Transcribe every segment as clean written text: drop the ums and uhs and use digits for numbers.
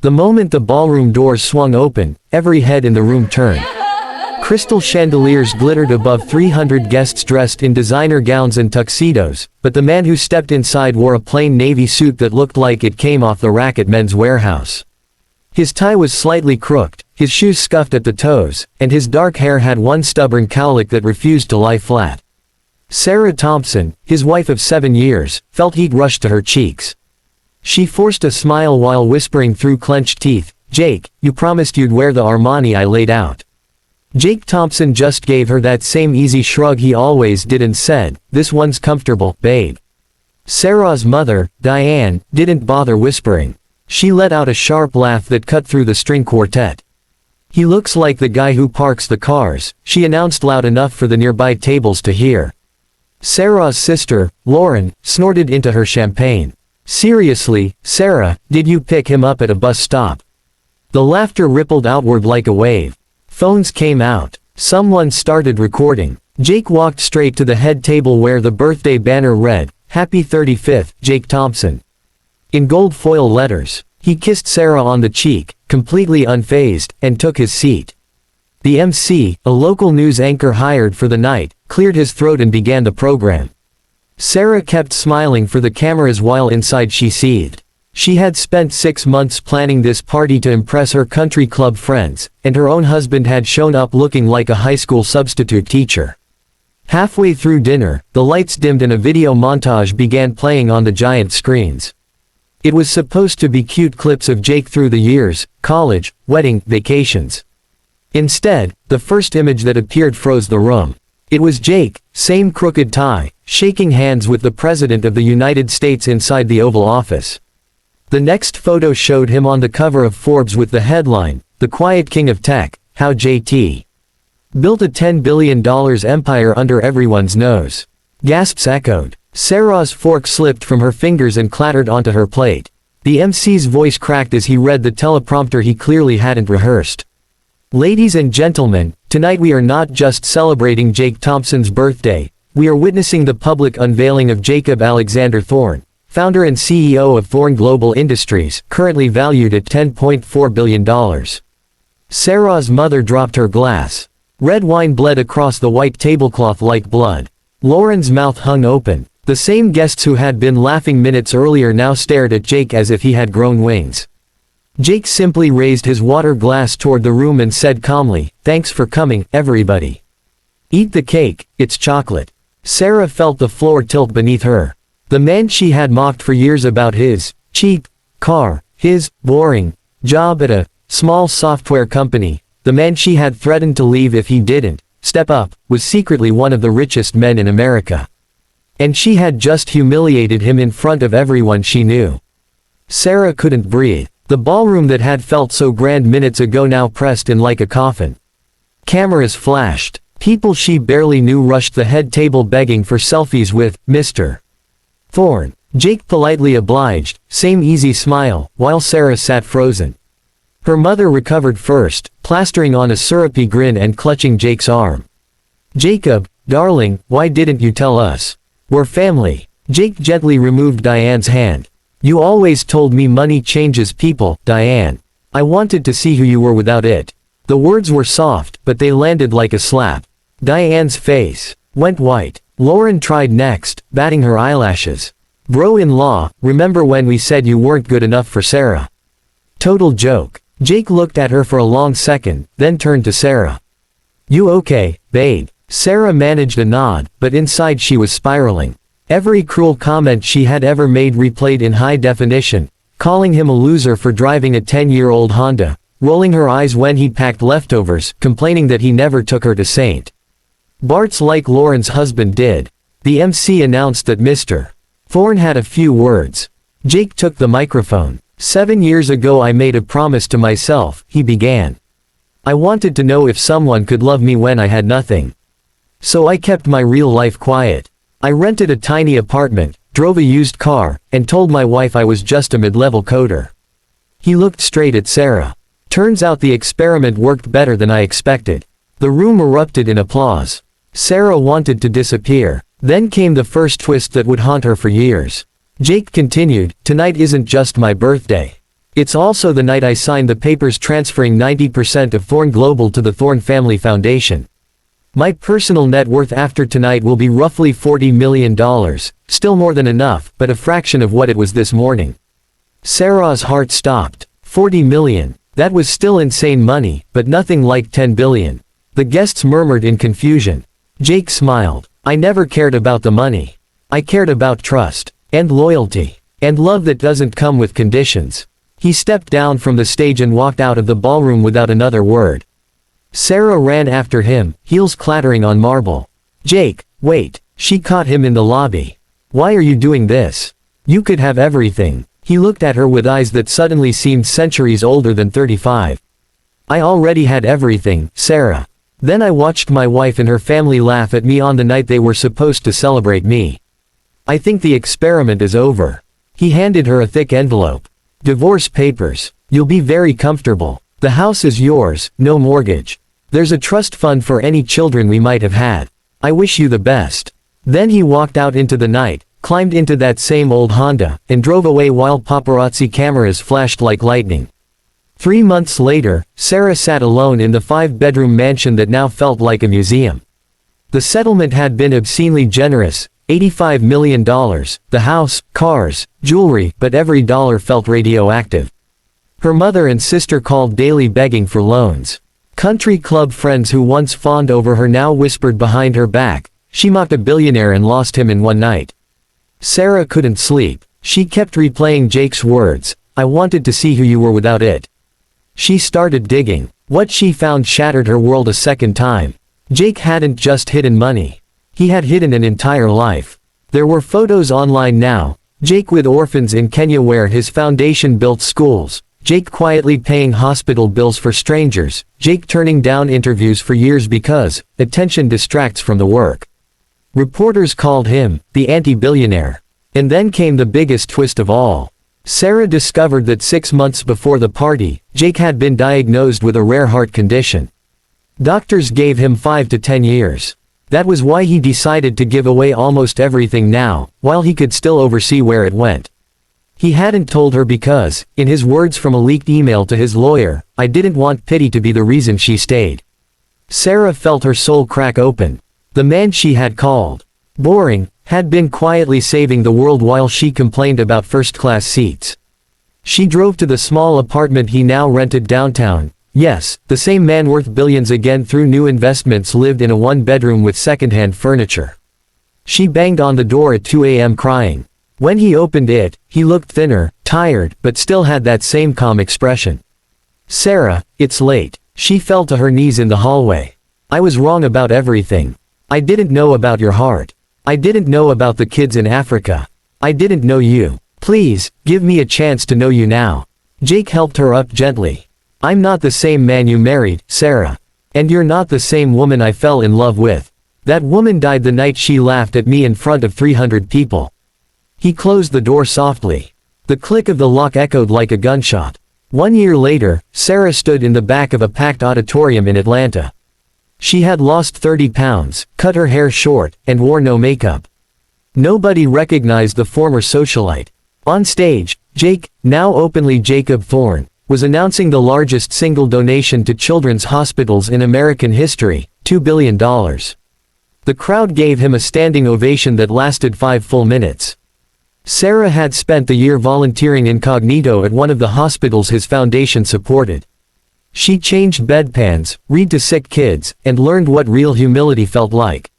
The moment the ballroom doors swung open, every head in the room turned. Crystal chandeliers glittered above 300 guests dressed in designer gowns and tuxedos, but the man who stepped inside wore a plain navy suit that looked like it came off the rack at Men's Warehouse. His tie was slightly crooked, his shoes scuffed at the toes, and his dark hair had one stubborn cowlick that refused to lie flat. Sarah Thompson, his wife of 7 years, felt heat rush to her cheeks. She forced a smile while whispering through clenched teeth, "Jake, you promised you'd wear the Armani I laid out." Jake Thompson just gave her that same easy shrug he always did and said, "This one's comfortable, babe." Sarah's mother, Diane, didn't bother whispering. She let out a sharp laugh that cut through the string quartet. "He looks like the guy who parks the cars," she announced loud enough for the nearby tables to hear. Sarah's sister, Lauren, snorted into her champagne. "Seriously, Sarah, did you pick him up at a bus stop?" The laughter rippled outward like a wave. Phones came out. Someone started recording. Jake walked straight to the head table where the birthday banner read, "Happy 35th, Jake Thompson." In gold foil letters. He kissed Sarah on the cheek, completely unfazed, and took his seat. The MC, a local news anchor hired for the night, cleared his throat and began the program. Sarah kept smiling for the cameras while inside she seethed. She had spent 6 months planning this party to impress her country club friends, and her own husband had shown up looking like a high school substitute teacher. Halfway through dinner, the lights dimmed and a video montage began playing on the giant screens. It was supposed to be cute clips of Jake through the years, college, wedding, vacations. Instead, the first image that appeared froze the room. It was Jake, same crooked tie, shaking hands with the President of the United States inside the Oval Office. The next photo showed him on the cover of Forbes with the headline, "The Quiet King of Tech, How JT Built a $10 billion Empire Under Everyone's Nose." Gasps echoed. Sarah's fork slipped from her fingers and clattered onto her plate. The MC's voice cracked as he read the teleprompter he clearly hadn't rehearsed. "Ladies and gentlemen, tonight we are not just celebrating Jake Thompson's birthday, we are witnessing the public unveiling of Jacob Alexander Thorne, founder and CEO of Thorne Global Industries, currently valued at $10.4 billion. Sarah's mother dropped her glass. Red wine bled across the white tablecloth like blood. Lauren's mouth hung open. The same guests who had been laughing minutes earlier now stared at Jake as if he had grown wings. Jake simply raised his water glass toward the room and said calmly, "Thanks for coming, everybody. Eat the cake, it's chocolate." Sarah felt the floor tilt beneath her. The man she had mocked for years about his cheap car, his boring job at a small software company, the man she had threatened to leave if he didn't step up, was secretly one of the richest men in America. And she had just humiliated him in front of everyone she knew. Sarah couldn't breathe. The ballroom that had felt so grand minutes ago now pressed in like a coffin. Cameras flashed. People she barely knew rushed the head table begging for selfies with Mr. Thorne. Jake politely obliged, same easy smile, while Sarah sat frozen. Her mother recovered first, plastering on a syrupy grin and clutching Jake's arm. "Jacob, darling, why didn't you tell us? We're family." Jake gently removed Diane's hand. "You always told me money changes people, Diane. I wanted to see who you were without it." The words were soft, but they landed like a slap. Diane's face went white. Lauren tried next, batting her eyelashes. "Bro-in-law, remember when we said you weren't good enough for Sarah?" Total joke. Jake looked at her for a long second, then turned to Sarah. "You okay, babe?" Sarah managed a nod, but inside she was spiraling. Every cruel comment she had ever made replayed in high definition, calling him a loser for driving a 10-year-old Honda, rolling her eyes when he packed leftovers, complaining that he never took her to St. Bart's like Lauren's husband did. The MC announced that Mr. Thorne had a few words. Jake took the microphone. "7 years ago I made a promise to myself," he began. "I wanted to know if someone could love me when I had nothing. So I kept my real life quiet. I rented a tiny apartment, drove a used car, and told my wife I was just a mid-level coder." He looked straight at Sarah. "Turns out the experiment worked better than I expected." The room erupted in applause. Sarah wanted to disappear. Then came the first twist that would haunt her for years. Jake continued, "Tonight isn't just my birthday. It's also the night I signed the papers transferring 90% of Thorn Global to the Thorn Family Foundation. My personal net worth after tonight will be roughly $40 million, still more than enough, but a fraction of what it was this morning. Sarah's heart stopped. 40 million. That was still insane money, but nothing like 10 billion. The guests murmured in confusion. Jake smiled. I never cared about the money. I cared about trust, and loyalty, and love that doesn't come with conditions. He stepped down from the stage and walked out of the ballroom without another word. Sarah ran after him, heels clattering on marble. Jake, wait. She caught him in the lobby. Why are you doing this? You could have everything. He looked at her with eyes that suddenly seemed centuries older than 35. I already had everything, Sarah. Then I watched my wife and her family laugh at me on the night they were supposed to celebrate me. I think the experiment is over. He handed her a thick envelope. Divorce papers. You'll be very comfortable. The house is yours, no mortgage. There's a trust fund for any children we might have had. I wish you the best. Then he walked out into the night, climbed into that same old Honda, and drove away while paparazzi cameras flashed like lightning. 3 months later, Sarah sat alone in the 5-bedroom mansion that now felt like a museum. The settlement had been obscenely generous, $85 million, the house, cars, jewelry, but every dollar felt radioactive. Her mother and sister called daily begging for loans. Country club friends who once fawned over her now whispered behind her back, she mocked a billionaire and lost him in one night. Sarah couldn't sleep. She kept replaying Jake's words, I wanted to see who you were without it. She started digging. What she found shattered her world a second time. Jake hadn't just hidden money. He had hidden an entire life. There were photos online now. Jake with orphans in Kenya where his foundation built schools. Jake quietly paying hospital bills for strangers. Jake turning down interviews for years because attention distracts from the work. Reporters called him the anti-billionaire. And then came the biggest twist of all. Sarah discovered that 6 months before the party, Jake had been diagnosed with a rare heart condition. Doctors gave him 5 to 10 years. That was why he decided to give away almost everything now, while he could still oversee where it went. He hadn't told her because, in his words from a leaked email to his lawyer, I didn't want pity to be the reason she stayed. Sarah felt her soul crack open. The man she had called boring had been quietly saving the world while she complained about first-class seats. She drove to the small apartment he now rented downtown. Yes, the same man worth billions again through new investments lived in a one-bedroom with second-hand furniture. She banged on the door at 2 a.m. crying. When he opened it, he looked thinner, tired, but still had that same calm expression. Sarah, it's late. She fell to her knees in the hallway. I was wrong about everything. I didn't know about your heart. I didn't know about the kids in Africa. I didn't know you. Please, give me a chance to know you now. Jake helped her up gently. I'm not the same man you married, Sarah. And you're not the same woman I fell in love with. That woman died the night she laughed at me in front of 300 people. He closed the door softly. The click of the lock echoed like a gunshot. 1 year later, Sarah stood in the back of a packed auditorium in Atlanta. She had lost 30 pounds, cut her hair short, and wore no makeup. Nobody recognized the former socialite. On stage, Jake, now openly Jacob Thorne, was announcing the largest single donation to children's hospitals in American history, $2 billion. The crowd gave him a standing ovation that lasted 5 full minutes. Sarah had spent the year volunteering incognito at one of the hospitals his foundation supported. She changed bedpans, read to sick kids, and learned what real humility felt like.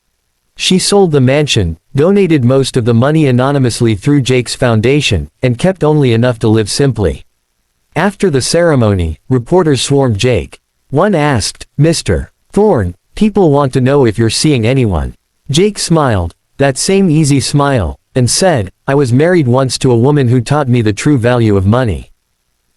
She sold the mansion, donated most of the money anonymously through Jake's foundation, and kept only enough to live simply. After the ceremony, reporters swarmed Jake. One asked, Mr. Thorne, people want to know if you're seeing anyone. Jake smiled, that same easy smile, and said, I was married once to a woman who taught me the true value of money.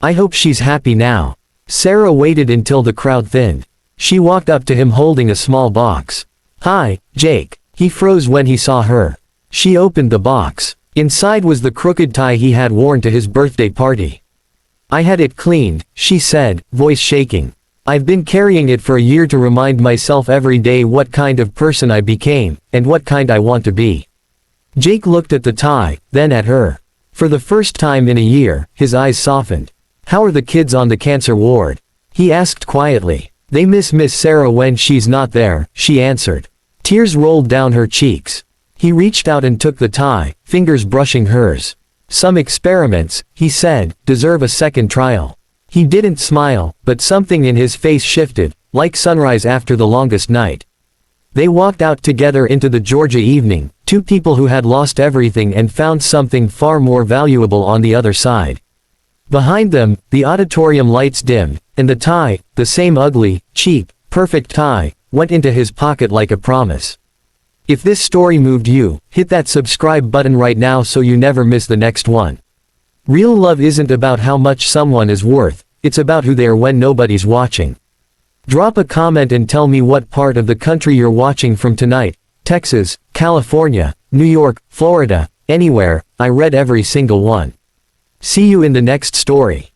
I hope she's happy now. Sarah waited until the crowd thinned. She walked up to him holding a small box. Hi, Jake. He froze when he saw her. She opened the box. Inside was the crooked tie he had worn to his birthday party. I had it cleaned, she said, voice shaking. I've been carrying it for a year to remind myself every day what kind of person I became, and what kind I want to be. Jake looked at the tie, then at her. For the first time in a year, his eyes softened. How are the kids on the cancer ward? He asked quietly. They miss Miss Sarah when she's not there, she answered. Tears rolled down her cheeks. He reached out and took the tie, fingers brushing hers. Some experiments, he said, deserve a second trial. He didn't smile, but something in his face shifted, like sunrise after the longest night. They walked out together into the Georgia evening, two people who had lost everything and found something far more valuable on the other side. Behind them, the auditorium lights dimmed, and the tie, the same ugly, cheap, perfect tie, went into his pocket like a promise. If this story moved you, hit that subscribe button right now so you never miss the next one. Real love isn't about how much someone is worth, it's about who they are when nobody's watching. Drop a comment and tell me what part of the country you're watching from tonight. Texas, California, New York, Florida, anywhere. I read every single one. See you in the next story.